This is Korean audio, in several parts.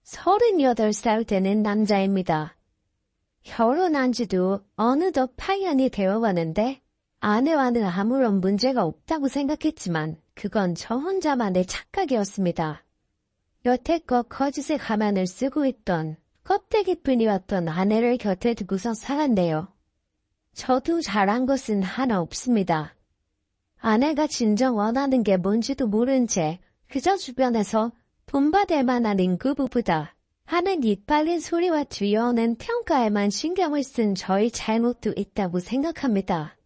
38살 되는 남자입니다. 결혼한 지도 어느덧 8년이 되어가는데 아내와는 아무런 문제가 없다고 생각했지만 그건 저 혼자만의 착각이었습니다. 여태껏 거짓의 가면을 쓰고 있던 껍데기뿐이었던 아내를 곁에 두고서 살았네요. 저도 잘한 것은 하나 없습니다. 아내가 진정 원하는 게 뭔지도 모른 채 그저 주변에서 본받을 만한 인구부부다 하는 이빨린 소리와 두려워하는 평가에만 신경을 쓴 저의 잘못도 있다고 생각합니다.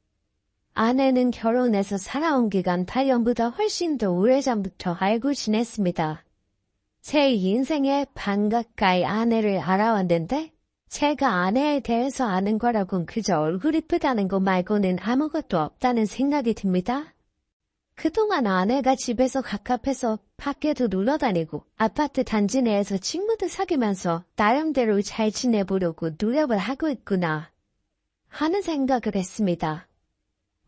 아내는 결혼해서 살아온 기간 8년보다 훨씬 더 오래전부터 알고 지냈습니다. 제 인생의 반 가까이 아내를 알아왔는데 제가 아내에 대해서 아는 거라곤 그저 얼굴 이쁘다는 거 말고는 아무것도 없다는 생각이 듭니다. 그동안 아내가 집에서 갑갑해서 밖에도 놀러다니고 아파트 단지 내에서 친구들 사귀면서 나름대로 잘 지내보려고 노력을 하고 있구나 하는 생각을 했습니다.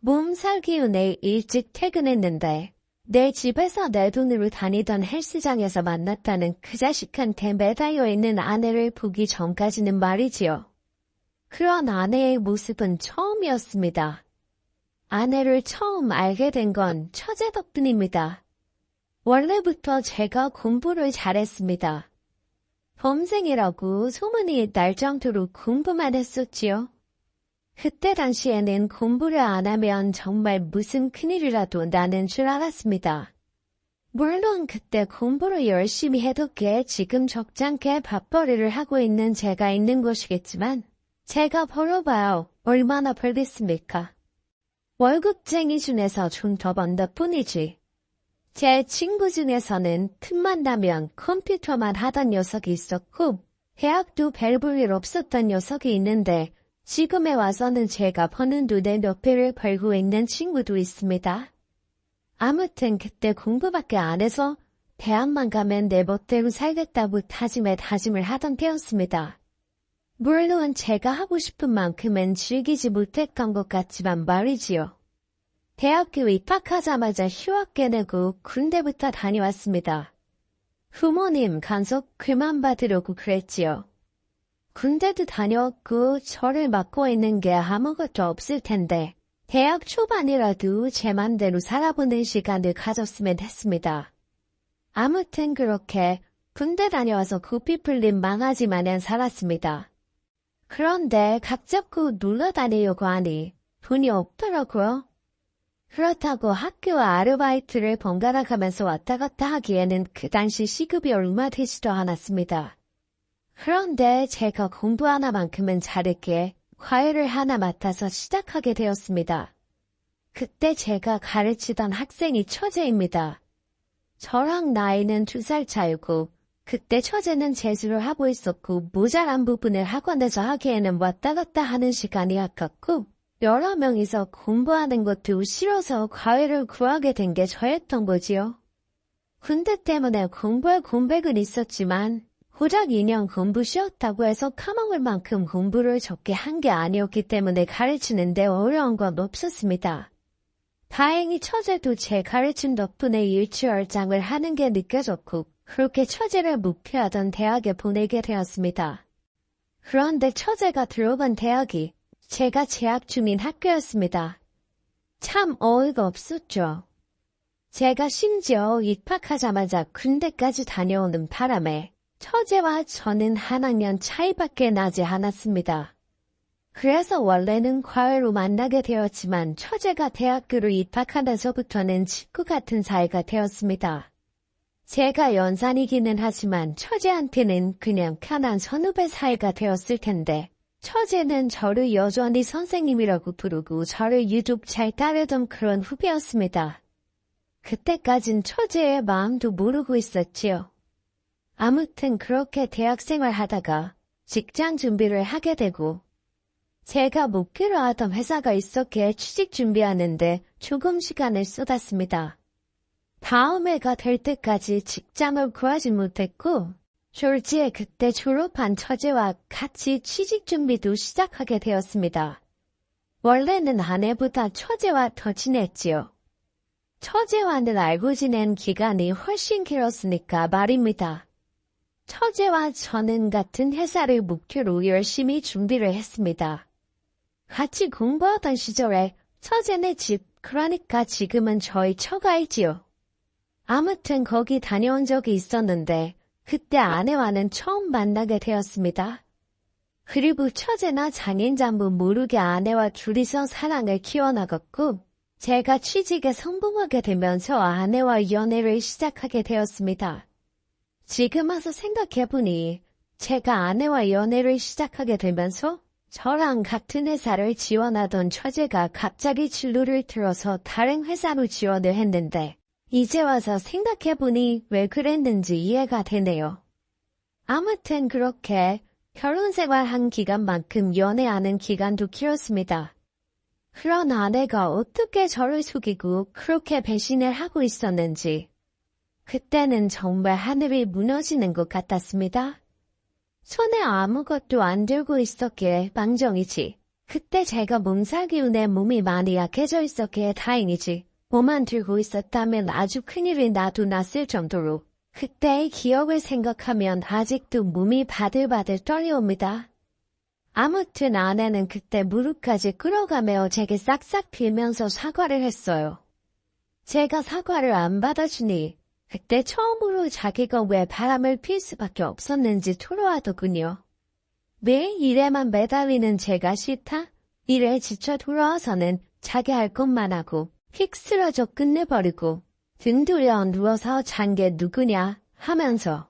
몸살 기운에 일찍 퇴근했는데 내 집에서 내 돈으로 다니던 헬스장에서 만났다는 그 자식한테 매달려 있는 아내를 보기 전까지는 말이지요. 그런 아내의 모습은 처음이었습니다. 아내를 처음 알게 된 건 처제 덕분입니다. 원래부터 제가 공부를 잘했습니다. 범생이라고 소문이 날 정도로 공부만 했었지요. 그때 당시에는 공부를 안 하면 정말 무슨 큰일이라도 나는 줄 알았습니다. 물론 그때 공부를 열심히 해뒀기에 지금 적잖게 밥벌이를 하고 있는 제가 있는 것이겠지만 제가 벌어봐야 얼마나 벌겠습니까? 월급쟁이 중에서 좀 더 번다 뿐이지. 제 친구 중에서는 틈만 나면 컴퓨터만 하던 녀석이 있었고 대학도 별 볼 일 없었던 녀석이 있는데 지금에 와서는 제가 버는 돈의 몇 배를 벌고 있는 친구도 있습니다. 아무튼 그때 공부밖에 안 해서 대학만 가면 내 멋대로 살겠다고 다짐을 하던 때였습니다. 물론 제가 하고 싶은 만큼은 즐기지 못했던 것 같지만 말이지요. 대학교 입학하자마자 휴학계 내고 군대부터 다녀왔습니다. 부모님 간섭 그만 받으려고 그랬지요. 군대도 다녀왔고 저를 맡고 있는 게 아무것도 없을 텐데 대학 초반이라도 제 맘대로 살아보는 시간을 가졌으면 했습니다. 아무튼 그렇게 군대 다녀와서 고삐 풀린 망아지 마냥 살았습니다. 그런데 각 잡고 놀러 다니려고 하니 돈이 없더라고요. 그렇다고 학교와 아르바이트를 번갈아 가면서 왔다 갔다 하기에는 그 당시 시급이 얼마 되지도 않았습니다. 그런데 제가 공부 하나만큼은 잘했기에 과외를 하나 맡아서 시작하게 되었습니다. 그때 제가 가르치던 학생이 처제입니다. 저랑 나이는 2살 차이고 그때 처제는 재수를 하고 있었고 모자란 부분을 학원에서 하기에는 왔다 갔다 하는 시간이 아깝고 여러 명이서 공부하는 것도 싫어서 과외를 구하게 된 게 저였던 거지요. 군대 때문에 공부할 공백은 있었지만 고작 2년 공부 쉬었다고 해서 까먹을 만큼 공부를 적게 한 게 아니었기 때문에 가르치는데 어려운 건 없었습니다. 다행히 처제도 제 가르침 덕분에 일취월장을 하는 게 느껴졌고 그렇게 처제를 목표하던 대학에 보내게 되었습니다. 그런데 처제가 들어간 대학이 제가 재학 중인 학교였습니다. 참 어이가 없었죠. 제가 심지어 입학하자마자 군대까지 다녀오는 바람에 처제와 저는 한 학년 차이밖에 나지 않았습니다. 그래서 원래는 과외로 만나게 되었지만 처제가 대학교로 입학하면서부터는 친구 같은 사이가 되었습니다. 제가 연산이기는 하지만 처제한테는 그냥 편한 선후배 사이가 되었을 텐데 처제는 저를 여전히 선생님이라고 부르고 저를 유독 잘 따르던 그런 후배였습니다. 그때까진 처제의 마음도 모르고 있었지요. 아무튼 그렇게 대학생활 하다가 직장 준비를 하게 되고 제가 목표로 하던 회사가 있었기에 취직 준비하는데 조금 시간을 쏟았습니다. 다음 해가 될 때까지 직장을 구하지 못했고 졸지에 그때 졸업한 처제와 같이 취직 준비도 시작하게 되었습니다. 원래는 아내보다 처제와 더 친했지요. 처제와는 알고 지낸 기간이 훨씬 길었으니까 말입니다. 처제와 저는 같은 회사를 목표로 열심히 준비를 했습니다. 같이 공부하던 시절에 처제네 집, 그러니까 지금은 저희 처가이지요. 아무튼 거기 다녀온 적이 있었는데 그때 아내와는 처음 만나게 되었습니다. 그리고 처제나 장인장모 모르게 아내와 둘이서 사랑을 키워나갔고 제가 취직에 성공하게 되면서 아내와 연애를 시작하게 되었습니다. 지금 와서 생각해보니 제가 아내와 연애를 시작하게 되면서 저랑 같은 회사를 지원하던 처제가 갑자기 진로를 틀어서 다른 회사로 지원을 했는데 이제 와서 생각해보니 왜 그랬는지 이해가 되네요. 아무튼 그렇게 결혼 생활한 기간만큼 연애하는 기간도 길었습니다. 그런 아내가 어떻게 저를 속이고 그렇게 배신을 하고 있었는지 그때는 정말 하늘이 무너지는 것 같았습니다. 손에 아무것도 안 들고 있었기에 망정이지. 그때 제가 몸살기운에 몸이 많이 약해져 있었기에 다행이지. 뭐만 들고 있었다면 아주 큰일이 나도 났을 정도로. 그때의 기억을 생각하면 아직도 몸이 바들바들 떨려옵니다. 아무튼 아내는 그때 무릎까지 끌어가며 제게 싹싹 빌면서 사과를 했어요. 제가 사과를 안 받아주니 그때 처음으로 자기가 왜 바람을 필 수밖에 없었는지 토로하더군요. 매일 일에만 매달리는 제가 싫다? 일에 지쳐 돌아와서는 자기 할 것만 하고 휙 쓰러져 끝내버리고 등 돌려 누워서 잔 게 누구냐 하면서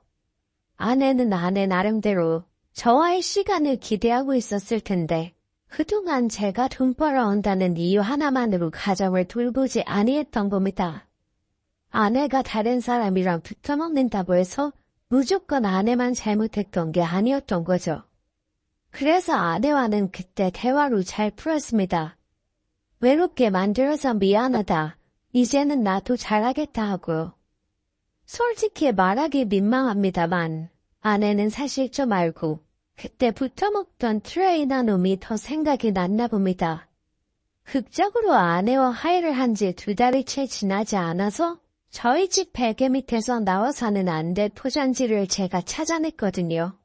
아내는 아내 나름대로 저와의 시간을 기대하고 있었을 텐데 그동안 제가 돈 벌어온다는 이유 하나만으로 가정을 돌보지 아니했던 겁니다. 아내가 다른 사람이랑 붙어먹는다고 해서 무조건 아내만 잘못했던 게 아니었던 거죠. 그래서 아내와는 그때 대화로 잘 풀었습니다. 외롭게 만들어서 미안하다. 이제는 나도 잘하겠다 하고요. 솔직히 말하기 민망합니다만 아내는 사실 좀 알고 그때 붙어먹던 트레이너 놈이 더 생각이 났나 봅니다. 극적으로 아내와 화해를 한 지 2달이 채 지나지 않아서 저희 집 베개 밑에서 나와서는 안 될 포장지를 제가 찾아냈거든요.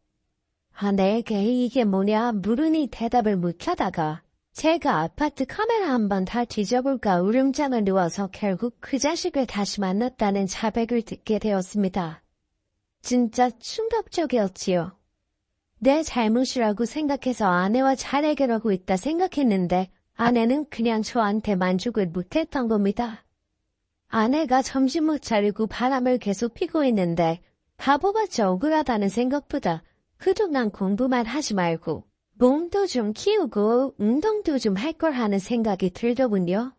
아내에게 이게 뭐냐 물으니 대답을 못하다가 제가 아파트 카메라 한번 다 뒤져볼까 울음장을 누워서 결국 그 자식을 다시 만났다는 자백을 듣게 되었습니다. 진짜 충격적이었지요. 내 잘못이라고 생각해서 아내와 잘 해결하고 있다 생각했는데 아내는 그냥 저한테 만족을 못했던 겁니다. 아내가 정신 못 차리고 바람을 계속 피고 있는데 바보같이 억울하다는 생각보다 그동안 공부만 하지 말고 몸도 좀 키우고 운동도 좀 할 걸 하는 생각이 들더군요.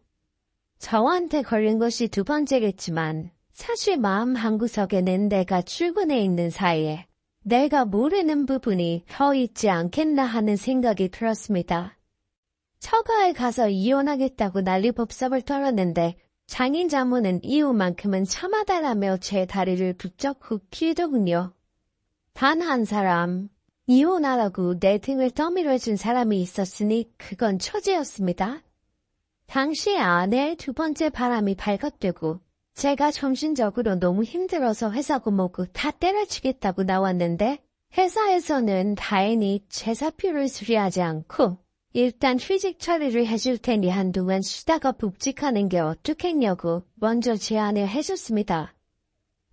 저한테 걸린 것이 2번째겠지만 사실 마음 한구석에는 내가 출근해 있는 사이에 내가 모르는 부분이 더 있지 않겠나 하는 생각이 들었습니다. 처가에 가서 이혼하겠다고 난리법석을 떨었는데 장인장모는 이유만큼은 참아달라며 제 다리를 부쩍 굽히더군요. 단 한 사람, 이혼하라고 내 등을 떠밀어준 사람이 있었으니 그건 처제였습니다. 당시 아내의 2번째 바람이 발각되고 제가 정신적으로 너무 힘들어서 회사 고모고 다 때려치겠다고 나왔는데 회사에서는 다행히 제 사표를 수리하지 않고 일단 휴직 처리를 해줄 테니 한동안 쉬다가 복직하는 게 어떻겠냐고 먼저 제안을 해줬습니다.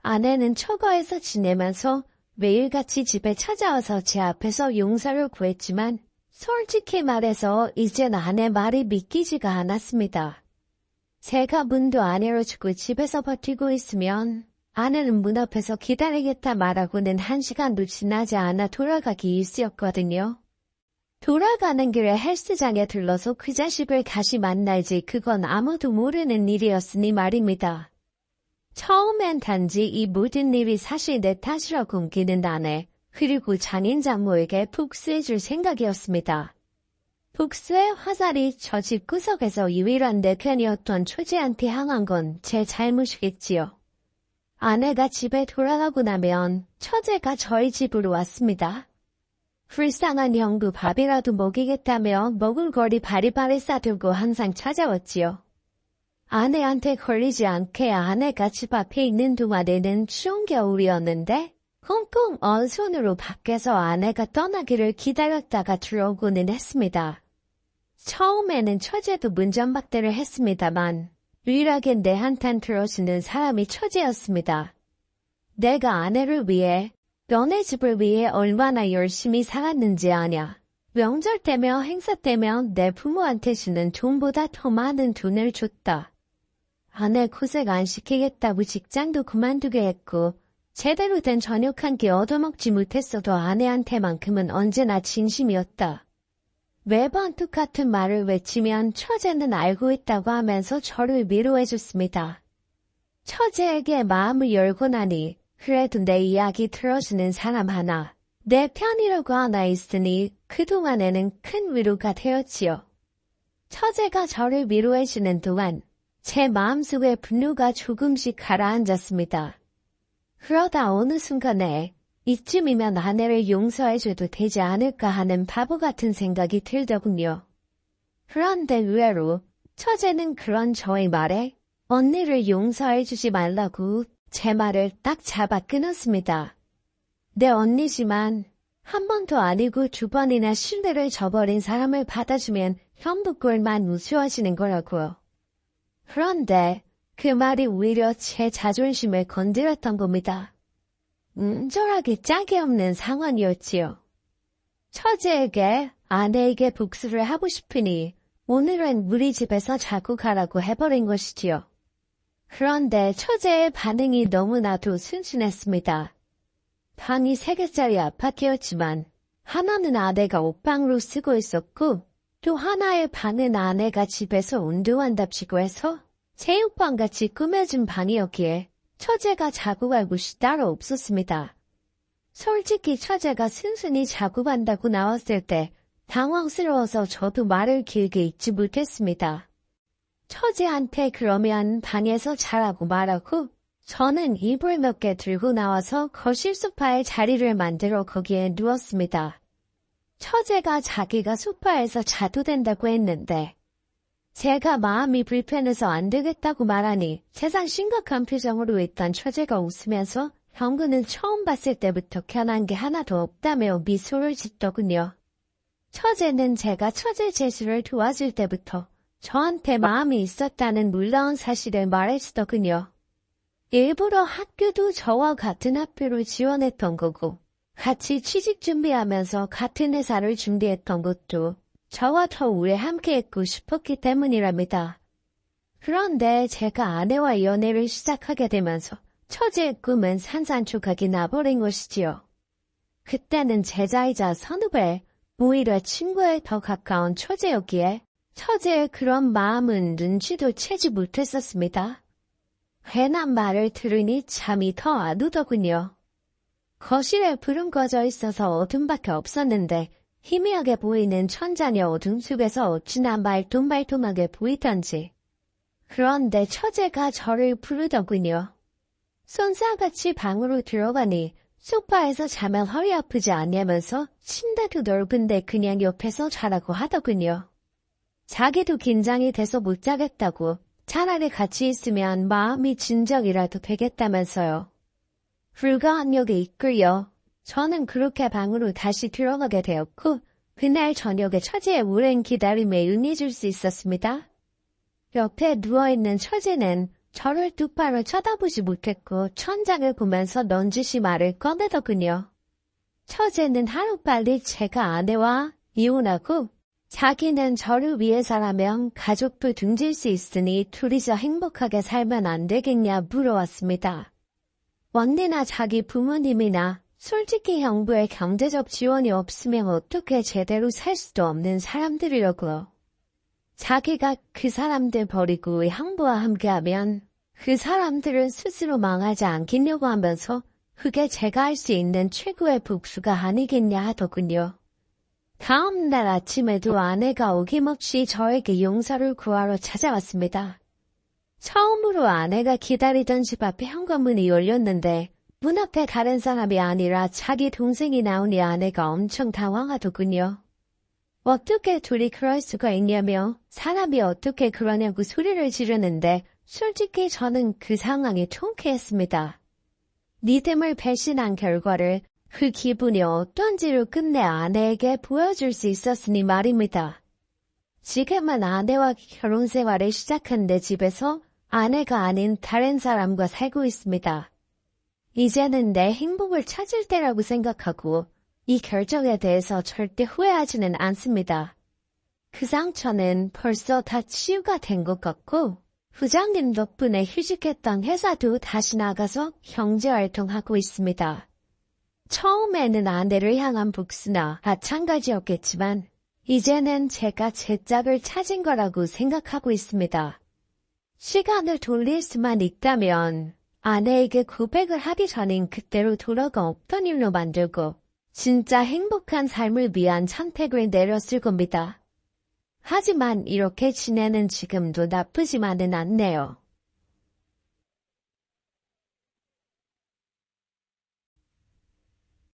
아내는 처가에서 지내면서 매일같이 집에 찾아와서 제 앞에서 용서를 구했지만 솔직히 말해서 이젠 아내 말이 믿기지가 않았습니다. 제가 문도 안 열어주고 집에서 버티고 있으면 아내는 문 앞에서 기다리겠다 말하고는 1시간도 지나지 않아 돌아가기 일쑤였거든요. 돌아가는 길에 헬스장에 들러서 그 자식을 다시 만날지 그건 아무도 모르는 일이었으니 말입니다. 처음엔 단지 이 모든 일이 사실 내 탓이라고 옮기는 아내, 그리고 장인장모에게 복수해줄 생각이었습니다. 복수의 화살이 저 집구석에서 유일한 내 편이었던 처제한테 향한 건 제 잘못이겠지요. 아내가 집에 돌아가고 나면 처제가 저희 집으로 왔습니다. 불쌍한 형부 밥이라도 먹이겠다며 먹을 거리 바리바리 싸들고 항상 찾아왔지요. 아내한테 걸리지 않게 아내가 집 앞에 있는 동안에는 추운 겨울이었는데 꽁꽁 언 손으로 밖에서 아내가 떠나기를 기다렸다가 들어오고는 했습니다. 처음에는 처제도 문전박대를 했습니다만 유일하게 내 한탄 들어주는 사람이 처제였습니다. 내가 아내를 위해, 너네 집을 위해 얼마나 열심히 살았는지 아냐. 명절 때며 행사 때며 내 부모한테 주는 돈보다 더 많은 돈을 줬다. 아내 고생 안 시키겠다고 직장도 그만두게 했고 제대로 된 저녁 한 끼 얻어먹지 못했어도 아내한테만큼은 언제나 진심이었다. 매번 똑같은 말을 외치면 처제는 알고 있다고 하면서 저를 위로해줬습니다. 처제에게 마음을 열고 나니 그래도 내 이야기 들어주는 사람 하나, 내 편이라고 하나 있으니 그동안에는 큰 위로가 되었지요. 처제가 저를 위로해주는 동안 제 마음속의 분노가 조금씩 가라앉았습니다. 그러다 어느 순간에 이쯤이면 아내를 용서해줘도 되지 않을까 하는 바보 같은 생각이 들더군요. 그런데 의외로 처제는 그런 저의 말에 언니를 용서해주지 말라고 제 말을 딱 잡아 끊었습니다. 내 언니지만 한 번도 아니고 두 번이나 신뢰를 저버린 사람을 받아주면 현부꼴만 우스워지는 거라고요. 그런데 그 말이 오히려 제 자존심을 건드렸던 겁니다. 음절하게 짝이 없는 상황이었지요. 처제에게 아내에게 복수를 하고 싶으니 오늘은 우리 집에서 자고 가라고 해버린 것이지요. 그런데 처제의 반응이 너무나도 순순했습니다. 방이 3개짜리 아파트였지만 하나는 아내가 옷방으로 쓰고 있었고 또 하나의 방은 아내가 집에서 운동한답시고 해서 체육방같이 꾸며진 방이었기에 처제가 자고 갈 곳이 따로 없었습니다. 솔직히 처제가 순순히 자고 간다고 나왔을 때 당황스러워서 저도 말을 길게 잇지 못했습니다. 처제한테 그러면 방에서 자라고 말하고 저는 이불 몇 개 들고 나와서 거실 소파에 자리를 만들어 거기에 누웠습니다. 처제가 자기가 소파에서 자도 된다고 했는데 제가 마음이 불편해서 안 되겠다고 말하니 세상 심각한 표정으로 있던 처제가 웃으면서 형구는 처음 봤을 때부터 편한 게 하나도 없다며 미소를 짓더군요. 처제는 제가 처제 재수를 도와줄 때부터 저한테 마음이 있었다는 놀라운 사실을 말해주더군요. 일부러 학교도 저와 같은 학교로 지원했던 거고 같이 취직 준비하면서 같은 회사를 준비했던 것도 저와 더 오래 함께했고 싶었기 때문이랍니다. 그런데 제가 아내와 연애를 시작하게 되면서 처제의 꿈은 산산조각이 나버린 것이지요. 그때는 제자이자 선후배, 오히려 친구에 더 가까운 처제였기에 처제의 그런 마음은 눈치도 채지 못했었습니다. 괜한 말을 들으니 잠이 더 안 오더군요. 거실에 불은 꺼져 있어서 어둠밖에 없었는데 희미하게 보이는 천장의 어둠 속에서 어찌나 말똥말똥하게 보이던지. 그런데 처제가 저를 부르더군요. 손살같이 방으로 들어가니 소파에서 자면 허리 아프지 않냐면서 침대도 넓은데 그냥 옆에서 자라고 하더군요. 자기도 긴장이 돼서 못 자겠다고 차라리 같이 있으면 마음이 진정이라도 되겠다면서요. 불가항력이 있고요. 저는 그렇게 방으로 다시 들어가게 되었고 그날 저녁에 처제의 오랜 기다림에 응해줄 수 있었습니다. 옆에 누워있는 처제는 저를 똑바로 쳐다보지 못했고 천장을 보면서 넌지시 말을 꺼내더군요. 처제는 하루빨리 제가 아내와 이혼하고 자기는 저를 위해서라면 가족도 등질 수 있으니 둘이서 행복하게 살면 안 되겠냐 물어왔습니다. 언니나 자기 부모님이나 솔직히 형부의 경제적 지원이 없으면 어떻게 제대로 살 수도 없는 사람들이라고요. 자기가 그 사람들 버리고 형부와 함께하면 그 사람들은 스스로 망하지 않겠냐고 하면서 그게 제가 할 수 있는 최고의 복수가 아니겠냐 하더군요. 다음 날 아침에도 아내가 어김없이 저에게 용서를 구하러 찾아왔습니다. 처음으로 아내가 기다리던 집 앞에 현관문이 열렸는데 문 앞에 다른 사람이 아니라 자기 동생이 나오니 아내가 엄청 당황하더군요. 어떻게 둘이 그럴 수가 있냐며 사람이 어떻게 그러냐고 소리를 지르는데 솔직히 저는 그 상황이 통쾌했습니다. 믿음을 배신한 결과를 그 기분이 어떤지를 끝내 아내에게 보여줄 수 있었으니 말입니다. 지금은 아내와 결혼 생활을 시작한 내 집에서 아내가 아닌 다른 사람과 살고 있습니다. 이제는 내 행복을 찾을 때라고 생각하고 이 결정에 대해서 절대 후회하지는 않습니다. 그 상처는 벌써 다 치유가 된 것 같고 부장님 덕분에 휴직했던 회사도 다시 나가서 경제활동하고 있습니다. 처음에는 아내를 향한 복수나 마찬가지였겠지만 이제는 제가 제 짝을 찾은 거라고 생각하고 있습니다. 시간을 돌릴 수만 있다면 아내에게 고백을 하기 전인 그때로 돌아가 없던 일로 만들고 진짜 행복한 삶을 위한 선택을 내렸을 겁니다. 하지만 이렇게 지내는 지금도 나쁘지만은 않네요.